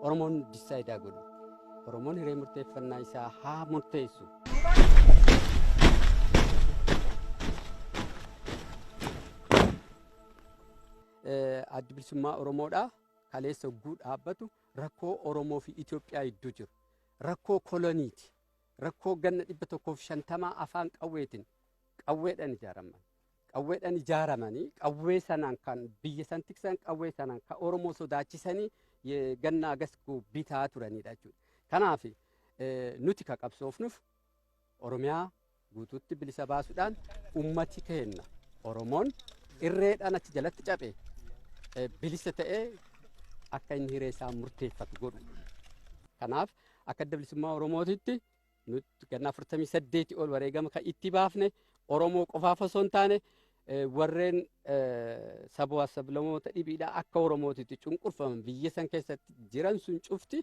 Oromoon disaayidaa godhu. Oromoon hiree murteeffannaa isaa haa murteessu. Addi bilisummaa Oromoodhaa kaleessa guutuu dhaabbatu rakkoo Oromoo fi Itoophiyaa gidduu jiru. Rakkoo koloniiti. Rakkoo ganna 150 afaan qawweetiin qawweedhaan ijaaraman. Qawweedhaan ijaaramanii qawwee sanaan kan biyya san tiksan qawwee sanaan kan Oromoo sodaachisanii ganna agasku bitaa turanidha jechuudha. Kanaaf nuti ka qabsoofnuuf Oromiyaa guutuutti bilisa baasuudhaan ummati kenna. Oromoon irreedhaan achi jalatti cabe bilisa ta'ee akka inni hiree isaa murteeffatu godhu. Kanaaf akka adda bilisummaa Oromootitti nuti ganna 48 ol wareegama kan itti baafne Oromoo qofaaf osoo hin taane warreen sabaa sablammoota dhibiidhaa akka Oromootitti cunqurfaman biyya san keessatti jiran sun cufti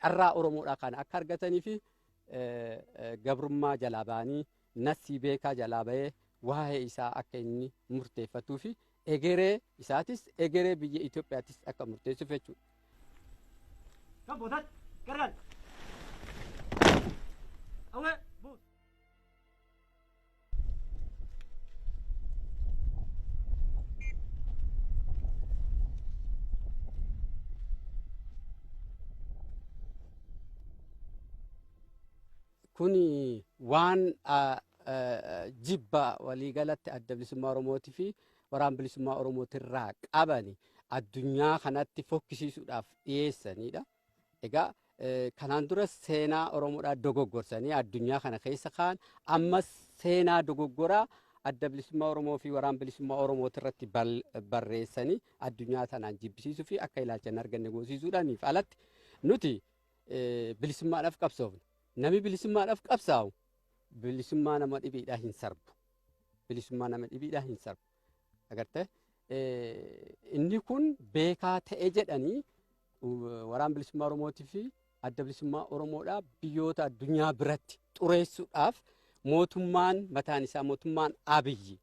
carraa Oromoodhaa kan akka argatanii fi gabrummaa jalaa ba'anii nasii beekaa jalaa ba'ee waa'ee isaa akka inni murteeffatuu fi egeree isaatis egeree biyya Itoophiyaattis akka murteessuuf jechuudha. Kan boodan gargaan. Awwee buut. Kuni waan jibba waliigalatti adda bilisummaa Oromootii fi waraana bilisummaa Oromootirraa qabani addunyaa kanatti fokkisiisuudhaaf dhiyeessanidha. Egaa kanaan dura seenaa Oromoodhaa dogoggorsanii addunyaa kana keessa kaan ammas seenaa dogoggoraa adda bilisummaa Oromoo fi waraana bilisummaa Oromootirratti barreessanii addunyaa tanaan jibbisiisuu fi akka ilaalcha hin arganne goosiisuudhaaniif alatti nuti bilisummaadhaaf qabsoofna. Nami bilisummaadhaaf qabsaa'u bilisummaa nama dhibiidhaa hin sarbu. Bilisummaa nama dhibiidhaa hin sarbu. Agartee inni kun beekaa ta'e jedhanii waraana bilisummaa Oromootii fi adda bilisummaa Oromoodhaa biyyoota addunyaa biratti xureessuudhaaf mootummaan mataan isaa mootummaan Abiyyi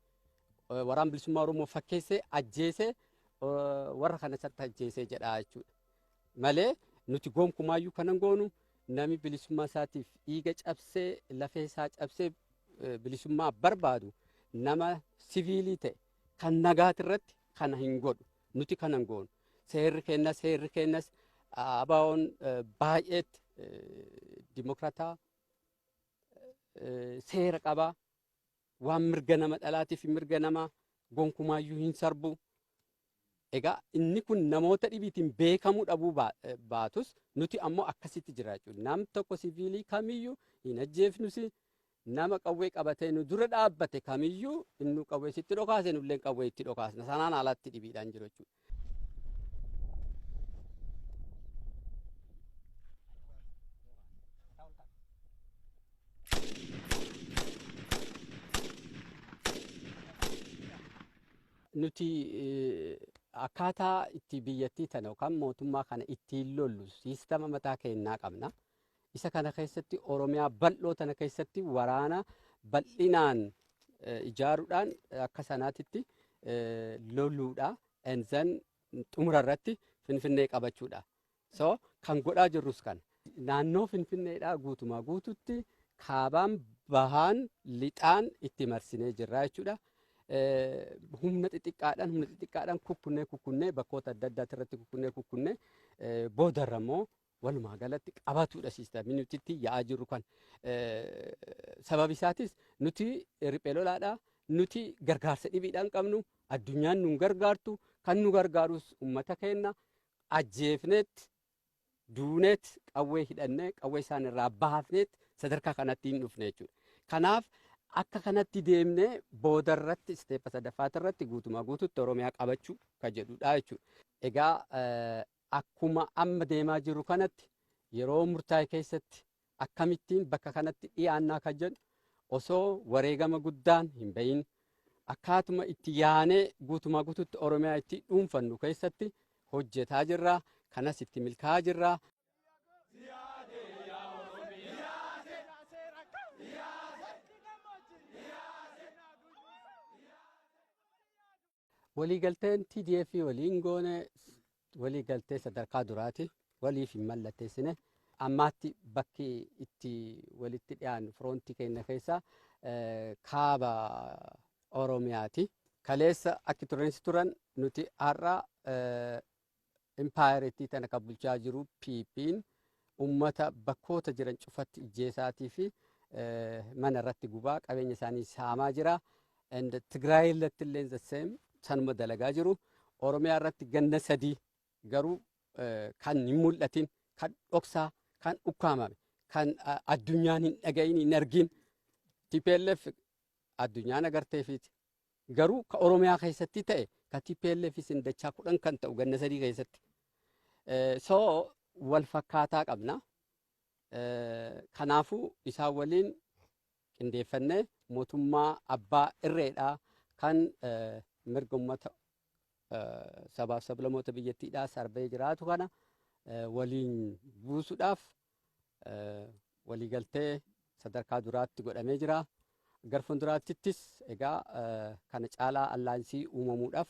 waraana bilisummaa Oromoo fakkeessee ajjeesee warra kana satti ajjeesee jedhaa jechuudha. Malee nuti gonkumaayyuu kanan goonu nami bilisummaa isaatiif dhiiga cabsee lafee isaa cabsee bilisummaa barbaadu nama siviilii ta'e kan nagaatirratti kana hin godhu nuti kanan goonu. Seerri kennas abaa'oon baay'eetti dimokraataa seera qabaa waan mirga nama dhalaatiif mirga nama gonkumaayyuu hin sarbu. Egaa inni kun namoota dhibiitiin beekamuu dhabuu baatus nuti ammoo akkasitti jira jechuudha. Nam tokko siviilii kamiyyuu hin ajjeefnusi nama qawwee qabatee nu dura dhaabbate kamiyyuu inni qawwee sitti dhokaase nulleen qawwee itti dhokaasna. Sanaan alatti dhibiidhaan jiru jechuudha. Nuti akkaataa itti biyyattii tana yookaan mootummaa kana ittiin lollu siistama mataa keenyaa qabna. Isa kana keessatti Oromiyaa bal'oo tana keessatti waraana bal'inaan ijaaruudhaan akka sanaatitti lolluudha. Enzan xumura irratti Finfinnee qabachuudha. So kan godhaa jirrus kana. Naannoo Finfinneedhaa guutumaa guututti kaabaan bahaan lixaan itti marsinee jirra jechuudha. Humna xixiqqaadhaan kukkunnee bakkoota adda addaati irratti kukkunnee boodarra immoo walumaa galatti qabatuudha siistamii nuti itti yaa'aa jirru kan. Sababi isaatis nuti riphee lolaadhaa nuti gargaarsa dhibiidhaan qabnu addunyaan nu gargaartu kan nu gargaarus uummata keenya ajjeefneet duuneet qawwee hidhannee qawwee isaan irraa baafneet sadarkaa kanatti hin dhufne jechuudha. Kanaaf akka kanatti deemnee boodarratti isteeppa sadaffaarratti guutumaa guututti Oromiyaa qabachuu kan jedhudha jechuudha. Egaa akkuma amma deemaa jiru kanatti yeroo murtaa'e keessatti akkamittiin bakka kanatti dhiyaannaa kan jedhu osoo wareegama guddaan hin bahin akkaatuma itti yaanee guutumaa guututti Oromiyaa itti dhuunfannu keessatti hojjetaa jirra. Kanas itti milkaa'aa jirra. waliigalteen TDF waliin goone waliigaltee sadarkaa duraati waliif hin mallatteessine. Ammaatti bakki itti walitti dhiyaannu firoontii keenya keessa kaaba Oromiyaati. Kaleessa akka turaniis turan nuti har'a impaayereetii tana kan bulchaa jiru PP'n ummata bakkoota jiran cufatti ijjeesaatii fi mana irratti gubaa qabeenya isaanii saamaa jira. Tigraay irratti illee the same sanuma dalagaa jiru. Oromiyaa irratti ganna 3 garuu kan hin mul'atin, kan dhoksaa, kan ukkaamame, kan addunyaan hin dhagayin hin argin TPLF addunyaan agarteefiti. Garuu ka Oromiyaa keessatti ta'e ka TPLF sin dachaa 10 kan ta'u ganna 3 keessatti. So wal fakkaataa qabna. Kanaafuu isaa waliin qindeeffannee mootummaa abbaa irreedhaa kan mirga uummata sabaaf sablammoota biyyattiidhaa sarbee jiraatu kana waliin buusuudhaaf waliigaltee sadarkaa duraatti godhamee jira. Gara fuulduraattis egaa kana caalaa allaansii uumamuudhaaf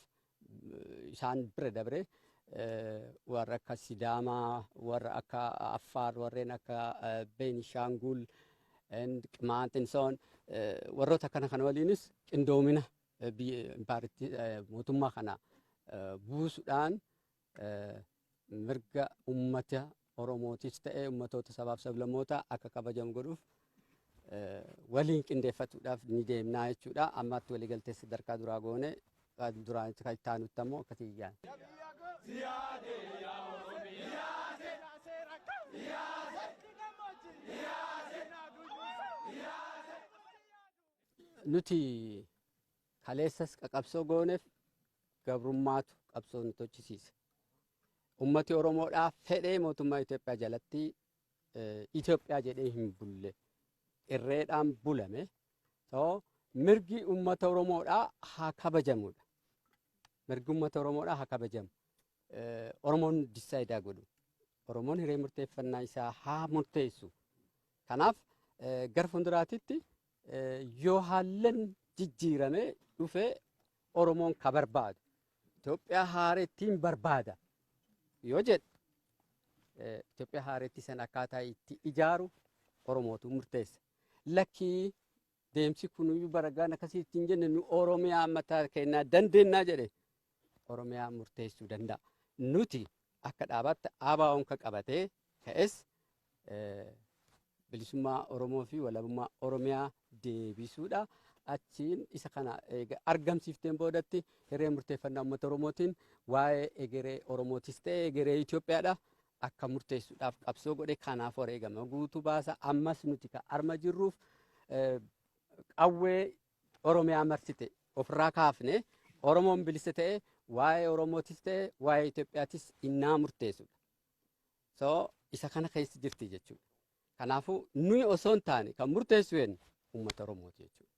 isaan bira dabre warra akka Sidaamaa, warra akka Affaar, warreen akka Beenishaangul, Qimaantinsoon warroota kana waliinis qindoomina mootummaa kana buusuudhaan mirga uummata Oromootis ta'e uummatoota sabaaf sablammoota akka kabajamu godhuuf waliin qindeeffatuudhaaf ni deemnaa jechuudha. Ammaatti waliigaltee sadarkaa duraa goone duraan kan itti aanutti ammoo akkasii ijaan. Nuti kaleessas qaqabsoo gooneef gabrummaatu qabsoo nu tochisiise. Ummati Oromoodhaa fedhee mootummaa Itoophiyaa jalatti Itoophiyaa jedhee hin bulle irreedhaan bulame. Mirgi ummata Oromoodhaa haa kabajamudha. Mirgi ummata Oromoodhaa haa kabajamu. Oromoon disaayidaa godhu. Oromoon hiree murteeffannaa isaa haa murteessu. Kanaaf gara fuulduraatitti yoo haallan jijjiirame dhufee Oromoon ka barbaadu Itoophiyaa haarettiin barbaada yoo jedhe Itoophiyaa haarettii sana akkaataa itti ijaaru Oromootu murteessa. Lakkii deemsi kunuyyuu baragaan akkasii ittiin jenne nu Oromiyaa mataa kennaa dandeennaa jedhe Oromiyaa murteessuu danda'a. Nuti akka dhaabaatti ABO'n ka qabatee ka'es bilisummaa Oromoo fi walabummaa Oromiyaa deebisuudha. Achiin isa kana argamsiifteen boodatti hiree murteeffannaa uummata Oromootiin waa'ee egeree Oromootis ta'e egeree Itoophiyaadha akka murteessuudhaaf qabsoo godhe kanaaf wareegama guutuu baasa. Ammas nuti ka arma jirruuf qawwee Oromiyaa marsite ofirraa kaafne Oromoon bilisa ta'e waa'ee Oromootis ta'e waa'ee Itoophiyaatis innaa murteessudha. Isa kana keessa jirti jechuudha. Kanaafuu nuyi osoo hin taane kan murteessu uummata Oromooti jechuudha.